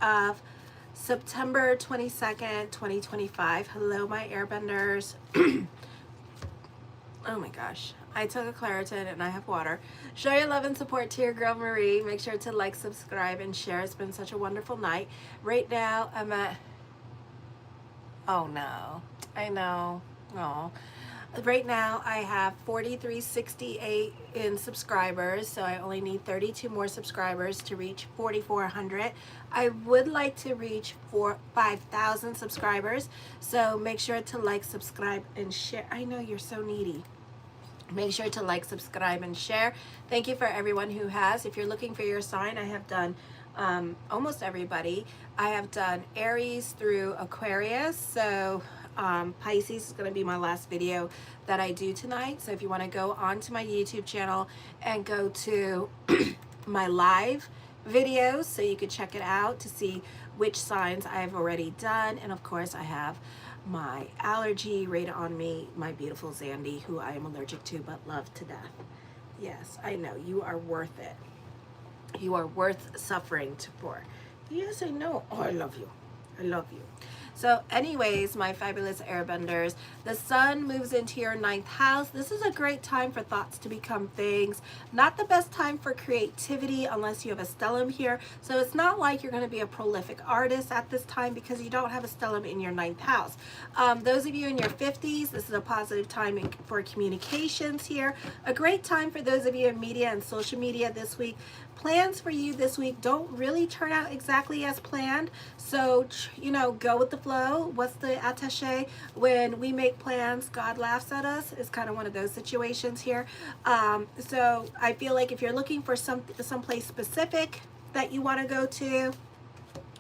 of September 22nd, 2025. Hello, my airbenders. Oh my gosh. I took a Claritin and I have water. Show your love and support to your girl Marie. Make sure to like, subscribe, and share. It's been such a wonderful night. Right now, I'm at... Oh no. I know. Oh. Right now, I have 4,368 in subscribers, so I only need 32 more subscribers to reach 4,400. I would like to reach 5,000 subscribers, so make sure to like, subscribe, and share. I know you're so needy. Make sure to like, subscribe, and share. Thank you for everyone who has. If you're looking for your sign, I have done almost everybody. I have done Aries through Aquarius, so Pisces is going to be my last video that I do tonight. So if you want to go onto my YouTube channel and go to my live videos so you could check it out to see which signs I've already done. And of course I have my allergy rated on me, my beautiful Zandy, who I am allergic to but love to death. Yes, I know, you are worth it. You are worth suffering for. Yes, I know. Oh, I love you. I love you. So anyways, my fabulous airbenders, the sun moves into your 9th house. This is a great time for thoughts to become things. Not the best time for creativity unless you have a stellium here. So it's not like you're going to be a prolific artist at this time because you don't have a stellium in your 9th house. Those of you in your 50s, this is a positive time for communications here. A great time for those of you in media and social media this week. Plans for you this week don't really turn out exactly as planned. So, you know, go with the flow. What's the attaché? When we make plans, God laughs at us. It's kind of one of those situations here. So I feel like if you're looking for someplace specific that you want to go to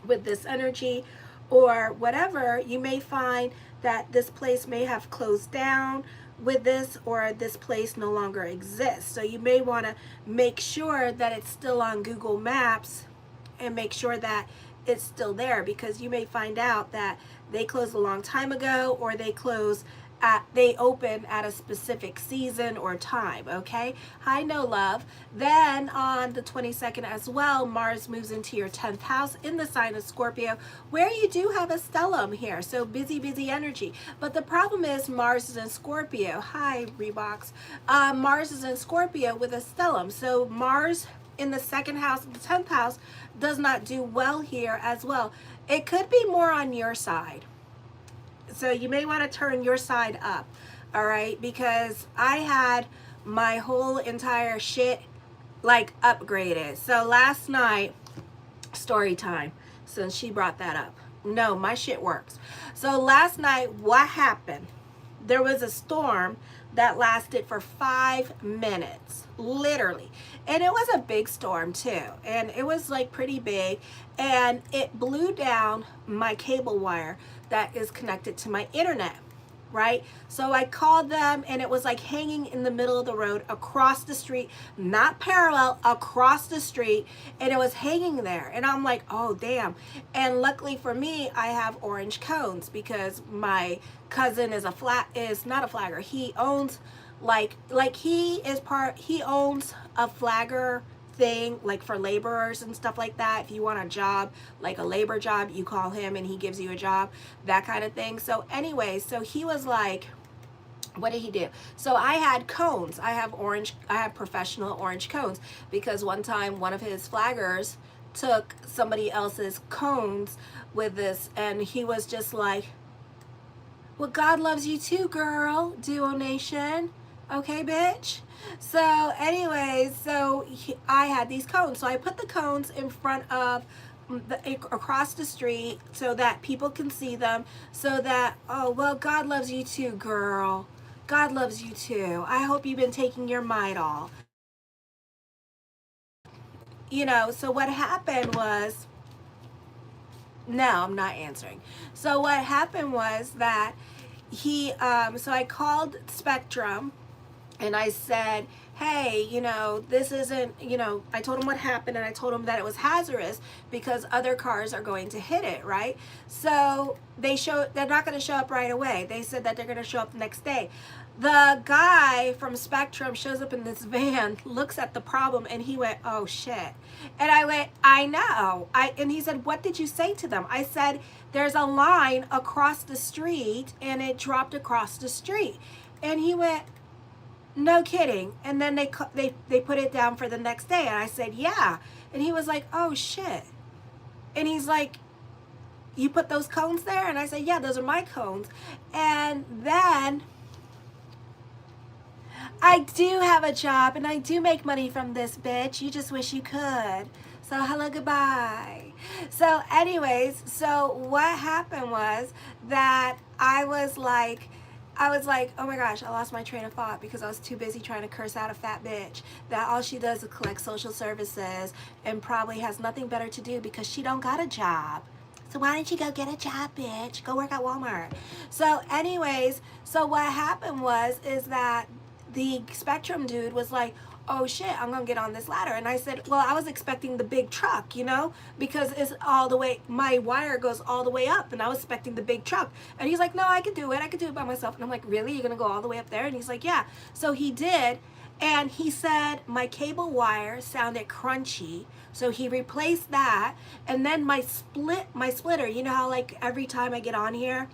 with this energy or whatever, you may find that this place may have closed down with this, or this place no longer exists. So you may want to make sure that it's still on Google Maps and make sure that it's still there, because you may find out that they closed a long time ago, or they open at a specific season or time. Okay, hi, no love. Then on the 22nd as well, Mars moves into your 10th house in the sign of Scorpio, where you do have a stellium here. So busy energy. But the problem is Mars is in Scorpio. Hi, Reeboks. Mars is in Scorpio with a stellium. So Mars in the 2nd house, the 10th house, does not do well here as well. It could be more on your side. So you may want to turn your side up, all right? Because I had my whole entire shit like upgraded. So last night, story time, since she brought that up. No, my shit works. So last night, what happened? There was a storm that lasted for 5 minutes, literally. And it was a big storm too. And it was like pretty big. And it blew down my cable wire that is connected to my internet, right? So I called them, and it was like hanging in the middle of the road across the street, not parallel, across the street, and it was hanging there. And I'm like, oh damn. And luckily for me, I have orange cones because my cousin is not a flagger. He owns he owns a flagger thing, like for laborers and stuff like that. If you want a job, like a labor job, you call him and he gives you a job, that kind of thing. So anyway, so he was like, what did he do? So I had cones. I have professional orange cones, because one time one of his flaggers took somebody else's cones with this, and he was just like, well, God loves you too, girl. Duo Nation. Okay, bitch. So anyways, I had these cones. So I put the cones in front of across the street so that people can see them, so that, oh, well, God loves you too, girl. God loves you too. I hope you've been taking your Midol. You know, so what happened was, no, I'm not answering. So what happened was that so I called Spectrum, and I said, hey, you know, this isn't, you know, I told him what happened, and I told him that it was hazardous because other cars are going to hit it, right? So they're not going to show up right away. They said that they're going to show up the next day. The guy from Spectrum shows up in this van, looks at the problem, and he went, oh shit. And I went, I know. And he said, what did you say to them? I said, there's a line across the street and it dropped across the street. And he went, no kidding. And then they put it down for the next day. And I said, yeah. And he was like, oh shit. And he's like, you put those cones there? And I said, yeah, those are my cones. And then I do have a job and I do make money from this, bitch. You just wish you could. So hello, goodbye. So anyways, so what happened was that I was like, oh my gosh, I lost my train of thought because I was too busy trying to curse out a fat bitch that all she does is collect social services and probably has nothing better to do because she don't got a job. So why don't you go get a job, bitch? Go work at Walmart. So anyways, so what happened is that the Spectrum dude was like, oh shit, I'm gonna get on this ladder. And I said, well, I was expecting the big truck, you know, because it's all the way, my wire goes all the way up, and I was expecting the big truck. And he's like, no, I can do it by myself. And I'm like, really? You're gonna go all the way up there? And he's like, yeah. So he did, and he said my cable wire sounded crunchy, so he replaced that. And then my splitter, you know how like every time I get on here,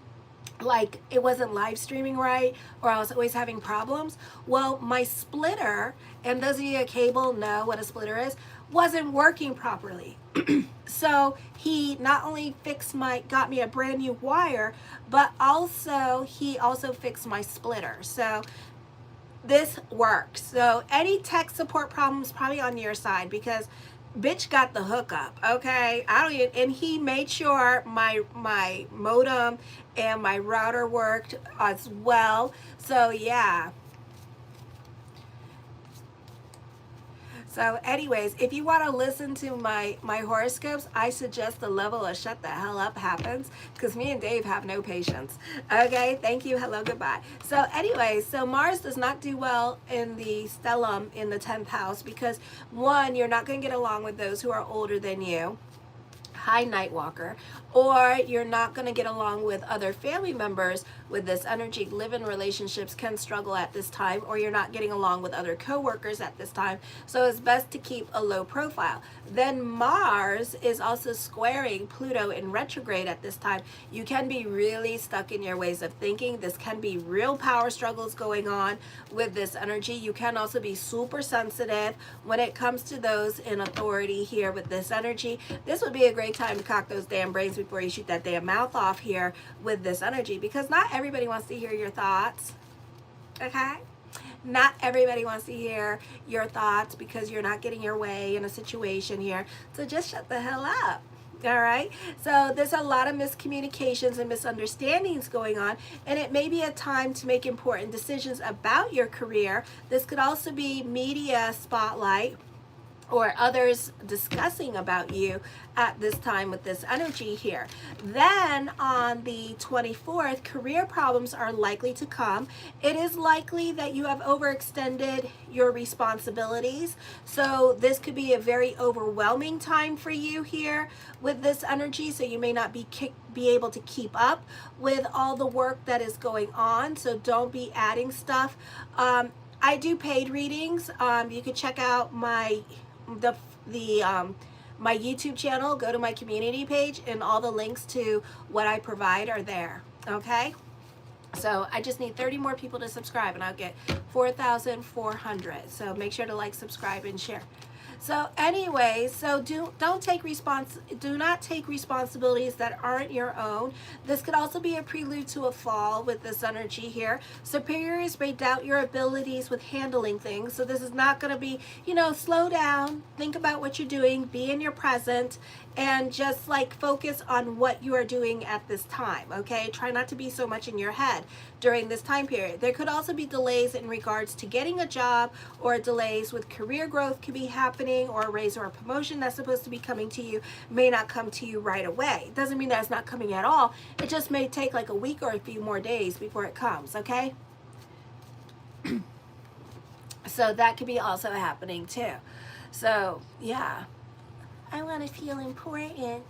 like it wasn't live streaming right, or I was always having problems. Well, my splitter, and those of you at cable know what a splitter is, wasn't working properly. So he not only got me a brand new wire, but he also fixed my splitter. So this works. So any tech support problems probably on your side, because bitch got the hookup, okay? And he made sure my modem and my router worked as well. So yeah. So anyways, if you want to listen to my horoscopes, I suggest the level of shut the hell up happens, because me and Dave have no patience. Okay, thank you, hello, goodbye. So anyways, so Mars does not do well in the stellium in the 10th house because, one, you're not going to get along with those who are older than you. Hi, Nightwalker. Or you're not going to get along with other family members with this energy. Live-in relationships can struggle at this time, or you're not getting along with other co-workers at this time. So it's best to keep a low profile. Then Mars is also squaring Pluto in retrograde at this time. You can be really stuck in your ways of thinking. This can be real power struggles going on with this energy. You can also be super sensitive when it comes to those in authority here with this energy. This would be a great time to cock those damn brains before you shoot that damn mouth off here with this energy, because not everybody wants to hear your thoughts. Okay? Not everybody wants to hear your thoughts because you're not getting your way in a situation here. So just shut the hell up. All right, so there's a lot of miscommunications and misunderstandings going on, and it may be a time to make important decisions about your career. This could also be media spotlight or others discussing about you at this time with this energy here. Then on the 24th, career problems are likely to come. It is likely that you have overextended your responsibilities. So this could be a very overwhelming time for you here with this energy. So you may not be able to keep up with all the work that is going on. So don't be adding stuff. I do paid readings. You can check out my my YouTube channel. Go to my community page, and all the links to what I provide are there. Okay, so I just need 30 more people to subscribe, and I'll get 4,400. So make sure to like, subscribe, and share. So anyway, so do not take responsibilities that aren't your own. This could also be a prelude to a fall with this energy here. Superiors may doubt your abilities with handling things. So this is not going to be, slow down, think about what you're doing, be in your present, and just like focus on what you are doing at this time. Okay, try not to be so much in your head during this time period. There could also be delays in regards to getting a job, or delays with career growth could be happening, or a raise or a promotion that's supposed to be coming to you may not come to you right away. It doesn't mean that it's not coming at all. It just may take like a week or a few more days before it comes. Okay, so that could be also happening too. So yeah, I want to feel important.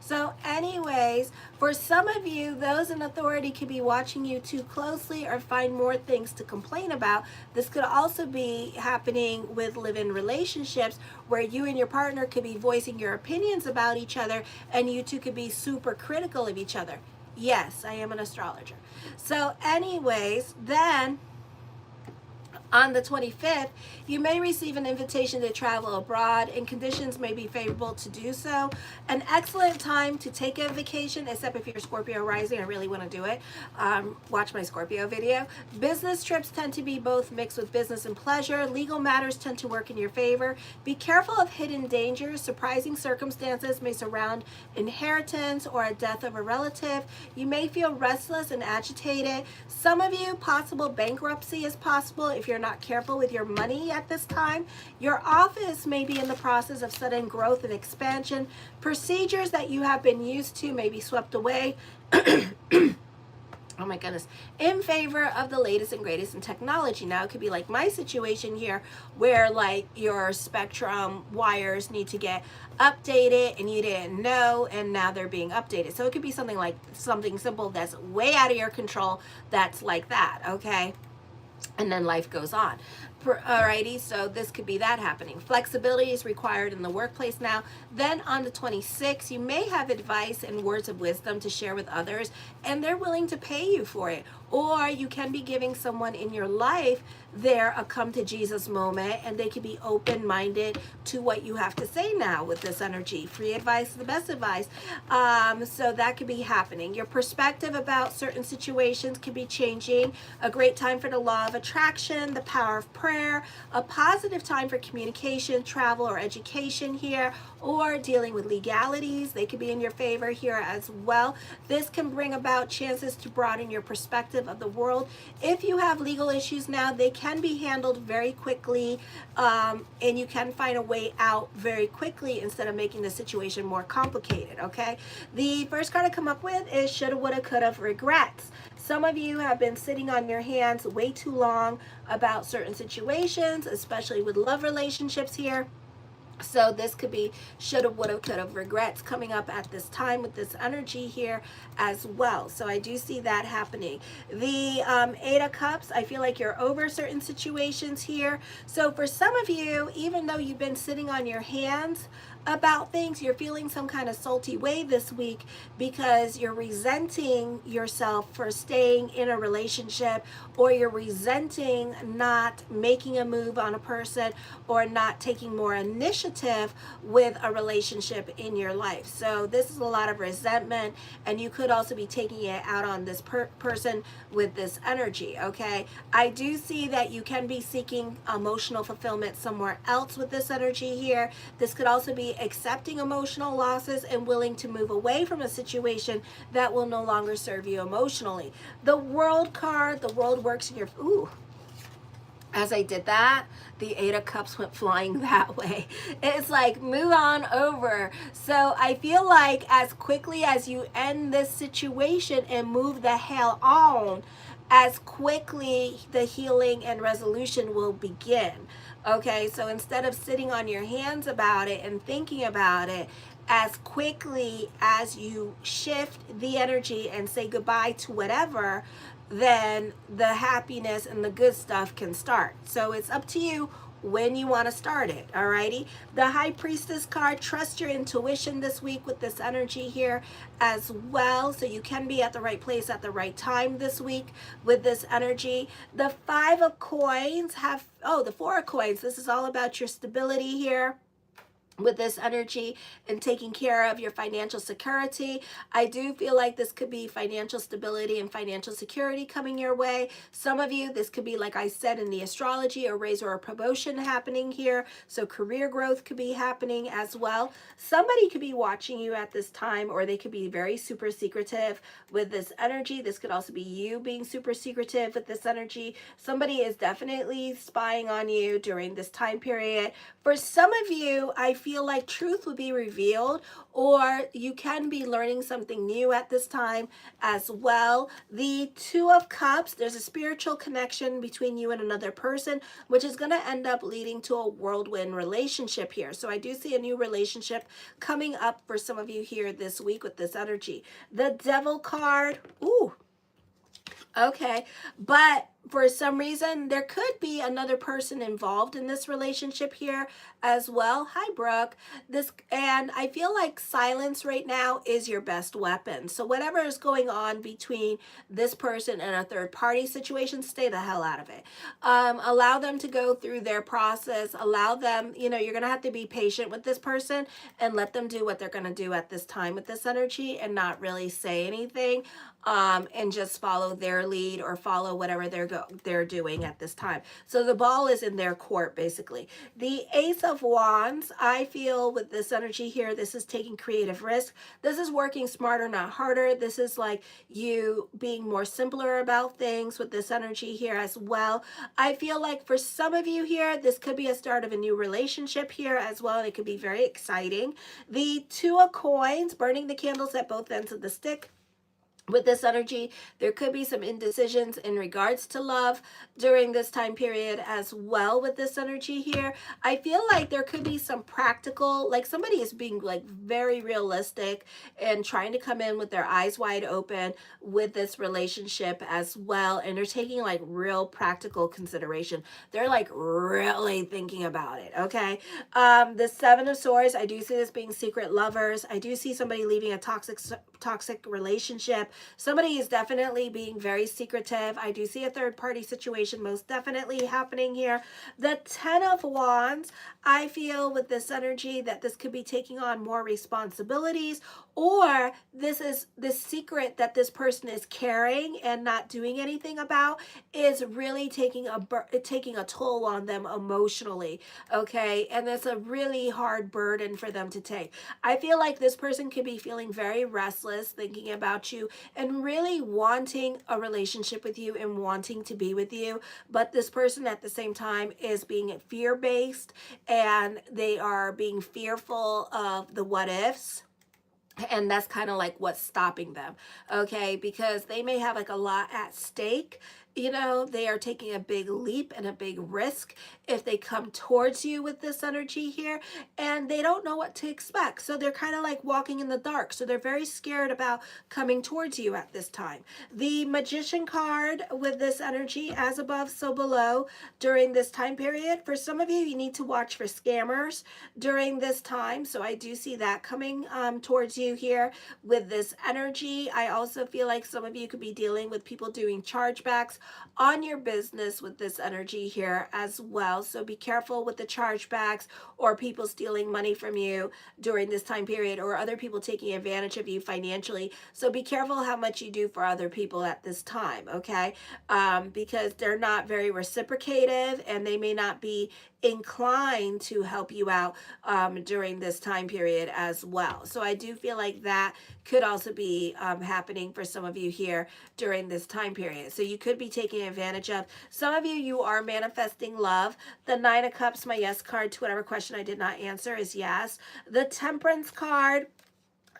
So anyways, for some of you, those in authority could be watching you too closely or find more things to complain about. This could also be happening with live-in relationships where you and your partner could be voicing your opinions about each other and you two could be super critical of each other. Yes, I am an astrologer. So anyways, then on the 25th, you may receive an invitation to travel abroad and conditions may be favorable to do so. An excellent time to take a vacation, except if you're Scorpio rising, I really want to do it. Watch my Scorpio video. Business trips tend to be both mixed with business and pleasure. Legal matters tend to work in your favor. Be careful of hidden dangers. Surprising circumstances may surround inheritance or a death of a relative. You may feel restless and agitated. Some of you, possible bankruptcy is possible if you're not careful with your money at this time. Your office may be in the process of sudden growth and expansion. Procedures that you have been used to may be swept away. Oh my goodness, in favor of the latest and greatest in technology. Now it could be like my situation here where like your spectrum wires need to get updated and you didn't know and now they're being updated. So it could be something like something simple that's way out of your control that's like that, okay? And then life goes on. Alrighty, so this could be that happening. Flexibility is required in the workplace now. Then on the 26th, you may have advice and words of wisdom to share with others, and they're willing to pay you for it. Or you can be giving someone in your life a come to Jesus moment, and they can be open-minded to what you have to say now with this energy. Free advice is the best advice. So that could be happening. Your perspective about certain situations could be changing. A great time for the law of attraction, the power of prayer, a positive time for communication, travel, or education here, or dealing with legalities. They could be in your favor here as well. This can bring about chances to broaden your perspective of the world. If you have legal issues now, they can be handled very quickly, and you can find a way out very quickly instead of making the situation more complicated, okay? The first card I come up with is shoulda, woulda, coulda, regrets. Some of you have been sitting on your hands way too long about certain situations, especially with love relationships here. So this could be shoulda, woulda, coulda, regrets coming up at this time with this energy here as well. So I do see that happening. The Eight of Cups, I feel like you're over certain situations here. So for some of you, even though you've been sitting on your hands about things, you're feeling some kind of salty way this week because you're resenting yourself for staying in a relationship, or you're resenting not making a move on a person or not taking more initiative with a relationship in your life. So this is a lot of resentment, and you could also be taking it out on this person with this energy, okay? I do see that you can be seeking emotional fulfillment somewhere else with this energy here. This could also be accepting emotional losses and willing to move away from a situation that will no longer serve you emotionally. The World card, the world works in your, as I did that, the Eight of Cups went flying that way. It's like, move on over. So I feel like as quickly as you end this situation and move the hell on, as quickly the healing and resolution will begin. Okay, so instead of sitting on your hands about it and thinking about it, as quickly as you shift the energy and say goodbye to whatever, then the happiness and the good stuff can start. So it's up to you when you want to start it. Alrighty, the High Priestess card, trust your intuition this week with this energy here as well. So you can be at the right place at the right time this week with this energy. The Five of Coins have, the Four of Coins, this is all about your stability here with this energy and taking care of your financial security. I do feel like this could be financial stability and financial security coming your way. Some of you, this could be, like I said, in the astrology, a raise or a promotion happening here. So career growth could be happening as well. Somebody could be watching you at this time, or they could be very super secretive with this energy. This could also be you being super secretive with this energy. Somebody is definitely spying on you during this time period. For some of you, I feel like truth will be revealed, or you can be learning something new at this time as well. The Two of Cups, there's a spiritual connection between you and another person, which is going to end up leading to a whirlwind relationship here. So I do see a new relationship coming up for some of you here this week with this energy. The Devil card, ooh, okay, but for some reason, there could be another person involved in this relationship here as well. Hi, Brooke. And I feel like silence right now is your best weapon. So whatever is going on between this person and a third party situation, stay the hell out of it. Allow them to go through their process. Allow them, you're going to have to be patient with this person and let them do what they're going to do at this time with this energy and not really say anything. And just follow their lead or follow whatever they're doing at this time. So the ball is in their court, basically. The Ace of Wands, I feel with this energy here, this is taking creative risk. This is working smarter, not harder. This is like you being more simpler about things with this energy here as well. I feel like for some of you here, this could be a start of a new relationship here as well. And it could be very exciting. The Two of Coins, burning the candles at both ends of the stick. With this energy, there could be some indecisions in regards to love during this time period as well with this energy here. I feel like there could be some practical, like somebody is being like very realistic and trying to come in with their eyes wide open with this relationship as well. And they're taking like real practical consideration. They're like really thinking about it, okay? The Seven of Swords, I do see this being secret lovers. I do see somebody leaving a toxic relationship. Somebody is definitely being very secretive. I do see a third party situation most definitely happening here. The Ten of Wands, I feel with this energy that this could be taking on more responsibilities, or this is the secret that this person is carrying and not doing anything about is really taking a toll on them emotionally, okay? And it's a really hard burden for them to take. I feel like this person could be feeling very restless, thinking about you and really wanting a relationship with you and wanting to be with you. But this person at the same time is being fear-based, and they are being fearful of the what ifs. And that's kind of like what's stopping them, okay? Because they may have like a lot at stake. They are taking a big leap and a big risk if they come towards you with this energy here, and they don't know what to expect. So they're kind of like walking in the dark. So they're very scared about coming towards you at this time. The Magician card with this energy, as above, so below, during this time period. For some of you, you need to watch for scammers during this time. So I do see that coming towards you here with this energy. I also feel like some of you could be dealing with people doing chargebacks on your business with this energy here as well. So be careful with the chargebacks or people stealing money from you during this time period, or other people taking advantage of you financially. So be careful how much you do for other people at this time, okay? Because they're not very reciprocative, and they may not be inclined to help you out during this time period as well. So I do feel like that could also be happening for some of you here during this time period. So you could be taking advantage of. Some of you, you are manifesting love. The Nine of Cups, my yes card to whatever question I did not answer is yes. The Temperance card,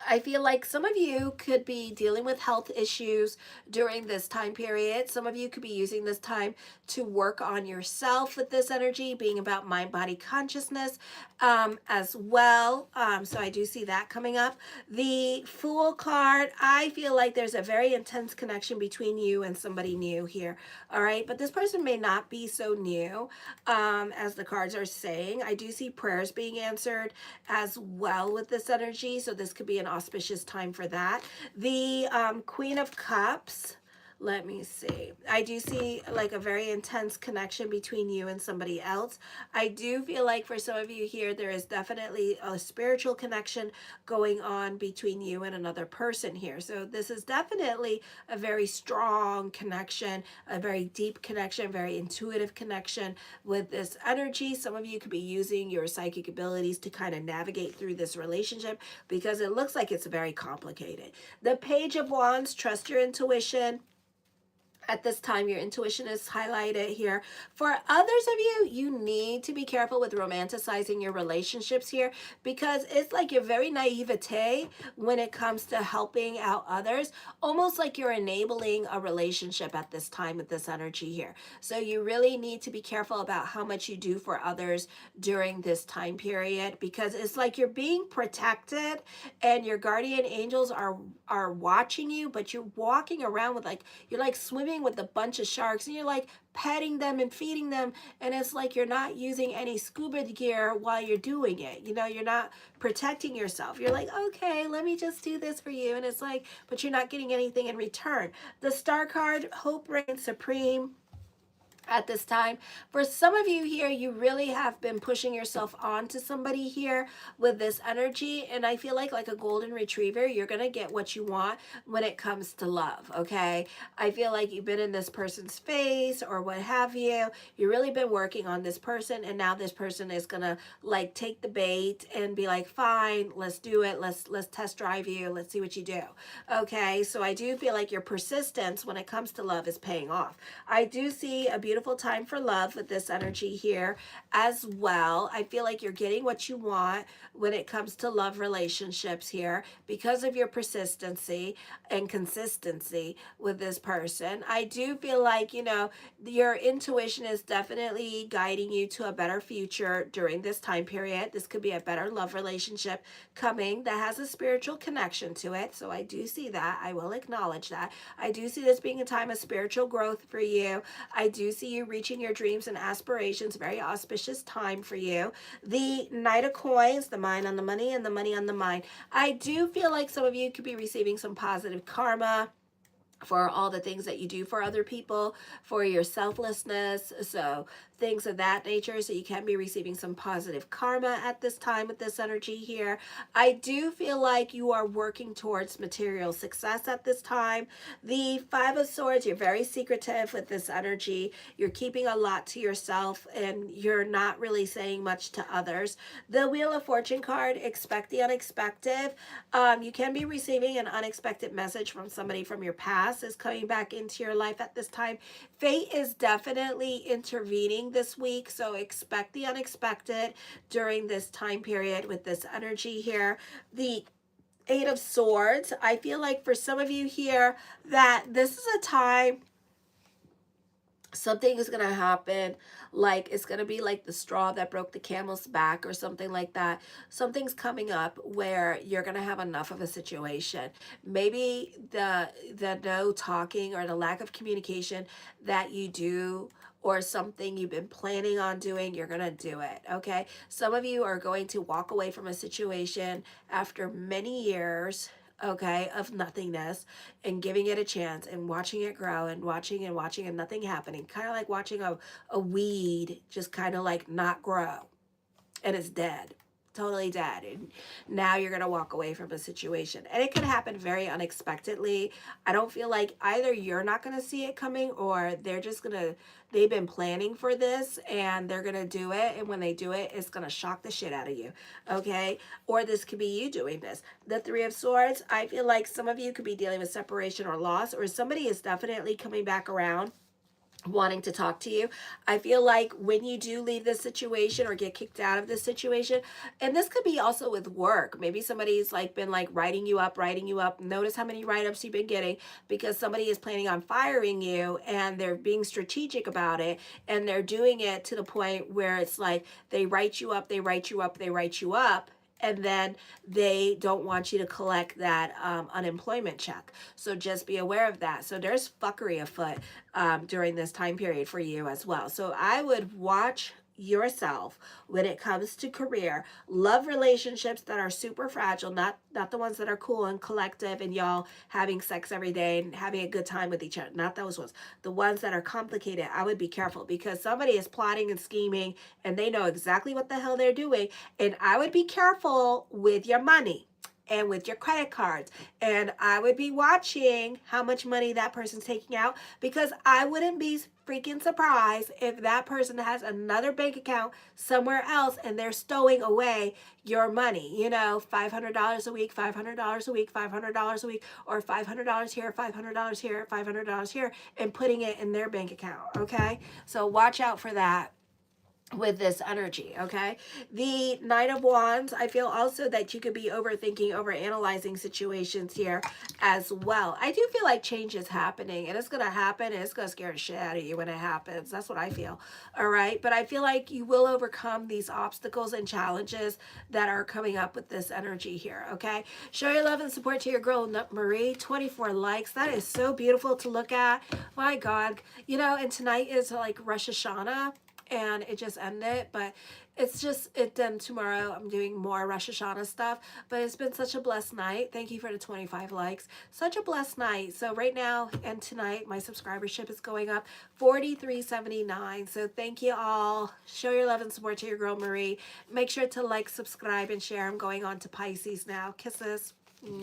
I feel like some of you could be dealing with health issues during this time period. Some of you could be using this time to work on yourself with this energy, being about mind, body, consciousness as well. So I do see that coming up. The Fool card, I feel like there's a very intense connection between you and somebody new here. All right. But this person may not be so new as the cards are saying. I do see prayers being answered as well with this energy. So this could be an auspicious time for that. The Queen of Cups, let me see. I do see like a very intense connection between you and somebody else. I do feel like for some of you here, there is definitely a spiritual connection going on between you and another person here. So this is definitely a very strong connection, a very deep connection, very intuitive connection with this energy. Some of you could be using your psychic abilities to kind of navigate through this relationship, because it looks like it's very complicated. The Page of Wands, trust your intuition. At this time, your intuition is highlighted here. For others of you, you need to be careful with romanticizing your relationships here, because it's like you're very naivete when it comes to helping out others, almost like you're enabling a relationship at this time with this energy here. So you really need to be careful about how much you do for others during this time period, because it's like you're being protected and your guardian angels are watching you, but you're walking around with like, you're like swimming with a bunch of sharks, and you're like petting them and feeding them, and it's like you're not using any scuba gear while you're doing it. You know, you're not protecting yourself. You're like, okay, let me just do this for you, and it's like, but you're not getting anything in return. The Star card, hope reigns supreme at this time. For some of you here, you really have been pushing yourself on to somebody here with this energy, and I feel like a golden retriever, you're gonna get what you want when it comes to love. Okay, I feel like you've been in this person's face or what have you. You really been working on this person, and now this person is gonna like take the bait and be like, fine, let's do it, let's test drive you, let's see what you do. Okay, so I do feel like your persistence when it comes to love is paying off. I do see a beautiful time for love with this energy here as well. I feel like you're getting what you want when it comes to love relationships here because of your persistency and consistency with this person. I do feel like, you know, your intuition is definitely guiding you to a better future during this time period. This could be a better love relationship coming that has a spiritual connection to it. So I do see that. I will acknowledge that. I do see this being a time of spiritual growth for you. I do see you reaching your dreams and aspirations. Very auspicious time for you. The Knight of Coins, the mind on the money and the money on the mind. I do feel like some of you could be receiving some positive karma for all the things that you do for other people, for your selflessness, so things of that nature. So you can be receiving some positive karma at this time with this energy here. I do feel like you are working towards material success at this time. The Five of Swords, you're very secretive with this energy. You're keeping a lot to yourself and you're not really saying much to others. The Wheel of Fortune card, expect the unexpected. You can be receiving an unexpected message from somebody from your past is coming back into your life at this time. Fate is definitely intervening this week, so expect the unexpected during this time period with this energy here. The Eight of Swords, I feel like for some of you here that this is a time something is going to happen, like it's going to be like the straw that broke the camel's back or something like that. Something's coming up where you're going to have enough of a situation. Maybe the no talking or the lack of communication that you do, or something you've been planning on doing, you're going to do it. Okay, some of you are going to walk away from a situation after many years, okay, of nothingness, and giving it a chance and watching it grow and watching and nothing happening. Kind of like watching a weed just kind of like not grow and it's dead. Totally dead. And now you're going to walk away from a situation. And it could happen very unexpectedly. I don't feel like either you're not going to see it coming, or they're just going to, they've been planning for this and they're going to do it. And when they do it, it's going to shock the shit out of you. Okay. Or this could be you doing this. The Three of Swords, I feel like some of you could be dealing with separation or loss, or somebody is definitely coming back around wanting to talk to you. I feel like when you do leave this situation or get kicked out of this situation, and this could be also with work, maybe somebody's like been like writing you up. Notice how many write-ups you've been getting, because somebody is planning on firing you and they're being strategic about it, and they're doing it to the point where it's like they write you up, and then they don't want you to collect that unemployment check. So just be aware of that. So there's fuckery afoot during this time period for you as well. So I would watch yourself when it comes to career, love relationships that are super fragile, not the ones that are cool and collective and y'all having sex every day and having a good time with each other. Not those ones. The ones that are complicated, I would be careful, because somebody is plotting and scheming and they know exactly what the hell they're doing. And I would be careful with your money. and with your credit cards. And I would be watching how much money that person's taking out, because I wouldn't be freaking surprised if that person has another bank account somewhere else and they're stowing away your money. You know, $500 a week, $500 a week, $500 a week, or $500 here, $500 here, $500 here, and putting it in their bank account. Okay, so watch out for that with this energy. Okay, the Knight of Wands, I feel also that you could be overthinking, over analyzing situations here as well. I do feel like change is happening, and it's going to happen, and it's going to scare the shit out of you when it happens. That's what I feel. All right, but I feel like you will overcome these obstacles and challenges that are coming up with this energy here. Okay, show your love and support to your girl Marie. 24 likes. That is so beautiful to look at. My God, you know, and tonight is like Rosh Hashanah, and it just ended, but it's just, then tomorrow I'm doing more Rosh Hashanah stuff. But it's been such a blessed night. Thank you for the 25 likes. Such a blessed night. So right now and tonight, my subscribership is going up 43.79. So thank you all. Show your love and support to your girl Marie. Make sure to like, subscribe, and share. I'm going on to Pisces now. Kisses. Mwah.